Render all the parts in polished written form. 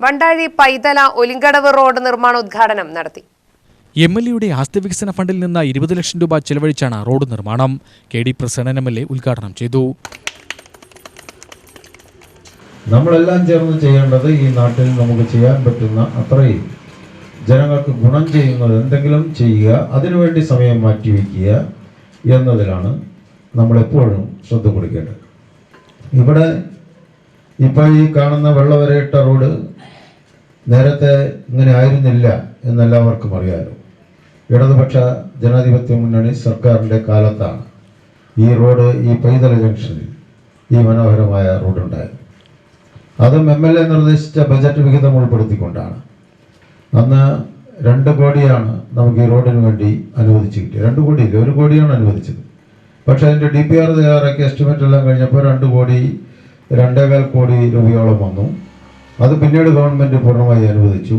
Vandazhy പൈതല ഒലിങ്കടവ് road നിർമ്മാണോദ്ഘാടനം നടത്തി. എംഎൽഎയുടെ ആസ്തി വികസന ഫണ്ടിൽ നിന്ന് 20 ലക്ഷം രൂപ ചെലവഴിച്ചാണ് റോഡ് നിർമ്മാണം. കെ.ഡി. പ്രസന്നൻ എംഎൽഎ ഉദ്ഘാടനം ചെയ്തു. നമ്മളെല്ലാം ചേർന്ന് ചെയ്യേണ്ടത് ഈ നാട്ടിൽ നമുക്ക് ചെയ്യാൻ പറ്റുന്ന അത്രയും ജനങ്ങൾക്ക് ഗുണം ചെയ്യുന്നത് എന്തെങ്കിലും ചെയ്യുക, അതിനുവേണ്ടി സമയം മാറ്റിവെക്കുക എന്നതിലാണ് നമ്മളെപ്പോഴും ശ്രദ്ധ കൊടുക്കേണ്ടത്. ഇവിടെ ഇപ്പോൾ ഈ കാണുന്ന വെള്ളവരയിട്ട റോഡ് നേരത്തെ ഇങ്ങനെ ആയിരുന്നില്ല എന്നെല്ലാവർക്കും അറിയാലോ. ഇടതുപക്ഷ ജനാധിപത്യ മുന്നണി സർക്കാരിൻ്റെ കാലത്താണ് ഈ റോഡ് ഈ പൈതല ജംഗ്ഷനിൽ ഈ മനോഹരമായ റോഡുണ്ടായത്. അതും എംഎൽഎ നിർദ്ദേശിച്ച ബജറ്റ് വിഹിതം ഉൾപ്പെടുത്തിക്കൊണ്ടാണ്. അന്ന് 2 കോടിയാണ് നമുക്ക് ഈ റോഡിന് വേണ്ടി അനുവദിച്ച് കിട്ടിയത്. 2 കോടിയില്ല, 1 കോടിയാണ് അനുവദിച്ചത്. പക്ഷേ അതിൻ്റെ DPR തയ്യാറാക്കി എസ്റ്റിമേറ്റ് എല്ലാം കഴിഞ്ഞപ്പോൾ 2 കോടി 2.25 കോടി രൂപയോളം വന്നു. അത് പിന്നീട് ഗവൺമെൻറ് പൂർണ്ണമായി അനുവദിച്ചു.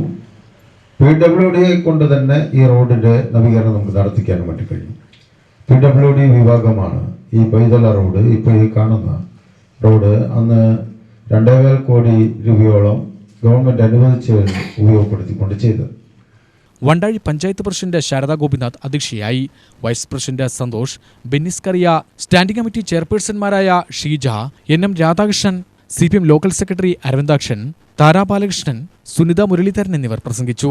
PWD കൊണ്ട് തന്നെ ഈ റോഡിൻ്റെ നവീകരണം നമുക്ക് നടത്തിക്കാൻ വേണ്ടി കഴിഞ്ഞു. PWD വിഭാഗമാണ് ഈ പൈതല റോഡ്, ഇപ്പോൾ ഈ കാണുന്ന റോഡ് അന്ന് 2.25 കോടി രൂപയോളം ഗവൺമെൻറ് അനുവദിച്ച് ഉപയോഗപ്പെടുത്തിക്കൊണ്ട് ചെയ്തത്. വണ്ടാഴി പഞ്ചായത്ത് പ്രസിഡന്റ് ശാരദാ ഗോപിനാഥ് അധ്യക്ഷയായി. Vice president Santhosh, Bennis Kariya, standing committee ചെയർപേഴ്സൺമാരായ Sheeja, NM Radhakrishnan, CPM local secretary Aravindakshan, Thara Balakrishnan, Sunitha Muraleedharan എന്നിവർ പ്രസംഗിച്ചു.